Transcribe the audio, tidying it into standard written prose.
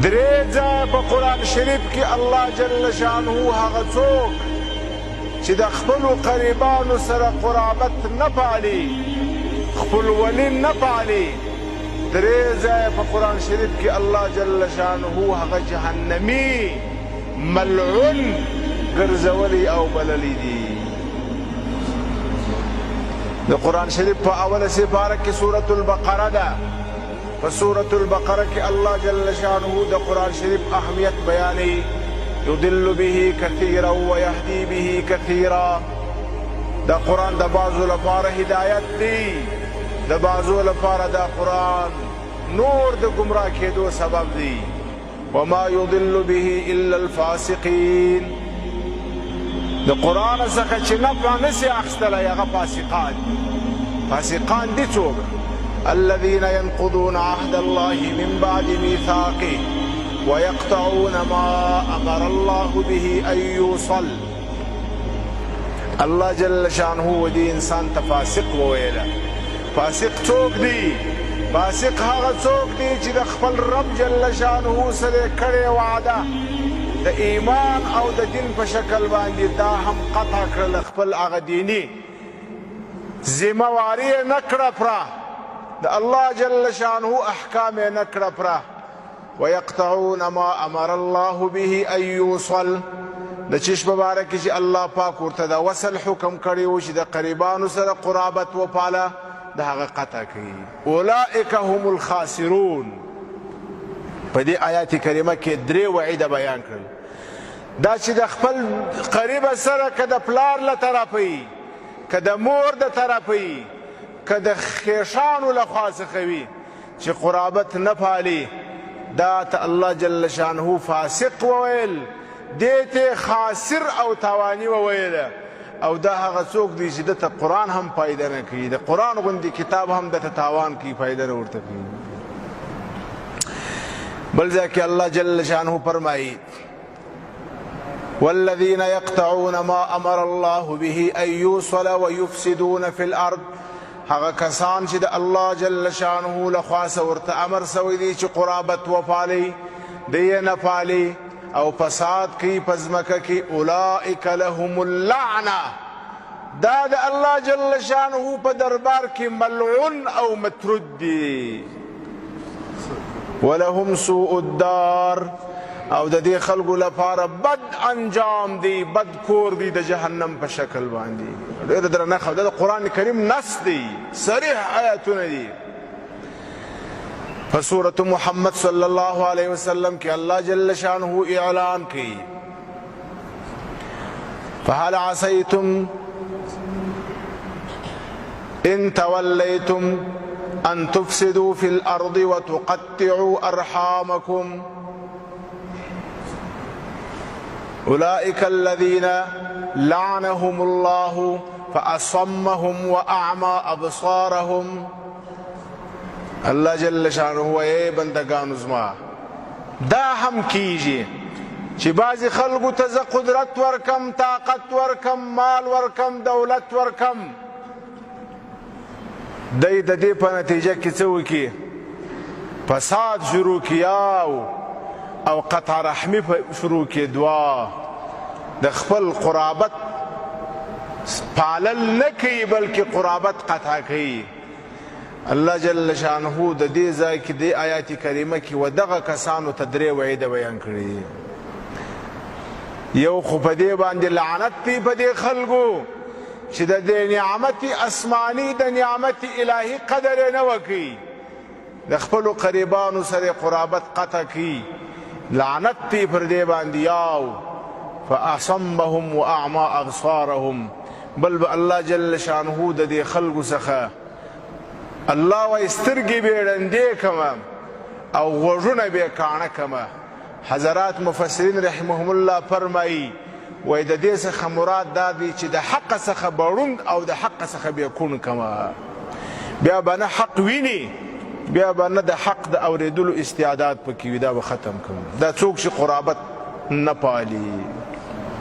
درې ځایه په قرآن شریف کې الله جل شانه هغه څوک چې د خپلو قریبانو سره قرابت نه پالي، خپلولي نه پالي، درې ځایه په قرآن شریف کې الله جل شانه هغه جهنمي ملعون ګرځولی او بللی دي. د قرآن شریف په اوله سپاره کې سورة البقره ده. په سورة البقره کې الله جل شانه د قرآن شریف اهمیت بیانوي. یضل به کثیرا ویهدی به کثیرا. دا قرآن د بعضو لپاره هدایت دی، د بعضو لپاره دا قرآن نور د گمراه کېدو سبب دی. وما یضل به الا الفاسقین. د قرآن څخه چې نفع نسي اخیستلی هغه فاسقان دي. فاسقان دي څوک؟ الذين ينقضون عهد الله من بعد ميثاقه ويقطعون ما امر الله به ان يوصل. الله جل شانه ودي انسان ته فاسق وویله. فاسق څوک دی؟ فاسق هغه څوک دی چې د خپل رب جل شانه سره کړې وعده د ایمان او د دین په شکل باندې دا هم قطع کړل، خپل هغه دیني ذمہواری یې نه کړه پوره، د الله جل شانه احکام یې نه کړه پوره. ویقطعون ما امر الله به ان یوصل. د چیش په باره کې چې الله پاک ورته د وصل حکم کړی و چې د قریبانو سره قرابت وپاله، د هغه قطع کوي. اولئک هم الخاسرون. په دې آیات کریمه کې درې وعیده بیان کړل. دا چې د خپل قریب سره که د پلار له طرفه وي، که د مور د طرفه وي، که د خیشانو له خوا څخه وي، چې قرابت نه پالي، دا ته الله جل شانه فاسق وویل، دې ته خاسر او تاواني وویله. او دا هغه څوک دی چې دته قرآن هم فایده نه کوي، د قرآن غوندې کتاب هم دته تاوان کوي، فایده نه ورته کوي. بل ځای کې الله جل شانه فرمایي والذين يقطعون ما امر الله به ان يوصل ويفسدون في الارض. هغه کسان چې د الله جل شانه له خوا ورته امر سوی دی چې قرابت وپالي، دی یې نه پالي او فساد کوي په ځمکه کې. اولئک لهم اللعنه. دا د الله جل شانه په دربار کې ملعون او مطرود دی. ولهم سوء الدار. او د دې خلکو لپاره بد انجام دی، بد کور دی د جهنم په شکل باندې. ډېره درنه خبره د قرآن کریم نص دی، صریح آیاتونه دي. په سورة محمد صلی الله علیه وسلم کې الله جل شانه اعلان کوي فهل عصیتم ان تولیتم ان تفسدوا في الارض وتقطعوا ارحامكم. اولئك الذين لعنهم الله فاصمهم واعمى ابصارهم. الله جل شانه اے بندگانو زما دا هم کیږي چې بعضې خلکو ته زه قدرت ورکم، طاقت ورکم، مال ورکم، دولت ورکم، دی د دې په نتیجه کې څه وکړي؟ فساد شروع کړي او قطع رحمي شروع کړي. دعا د خپل قرابت پالل نه کوي بلکې قرابت قطع کوي. الله جل شانه د دې ځای کې د آیات کریمه کې ودغه کسانو ته درې وعیده بیان کړي. یو خو په دې باندې لعنت دی په دې خلکو چې د دې نعمت اسماني د نعمت الهي قدر یې نه وکړي، د خپلو قریبانو سره قرابت قطع کړي. لعنت دی پر دې باندې. یاو فاصمهم واعمى ابصارهم. بل به الله جل شانه د دې خلکو څخه الله وایي سترګې به یې ړندې کړم او غوږونه به یې کاڼه کړم. حضرات مفسرین رحمهم الله فرمایي وایي د دې څخه مراد دا دی چې د حق څخه به ړوند او د حق څخه به یې کوڼ کړم. بیا به نه حق ویني، بیا به نه د حق د اورېدلو استعداد پکې وي، دا به ختم کړم. دا څوک چې قرابت نه پالي.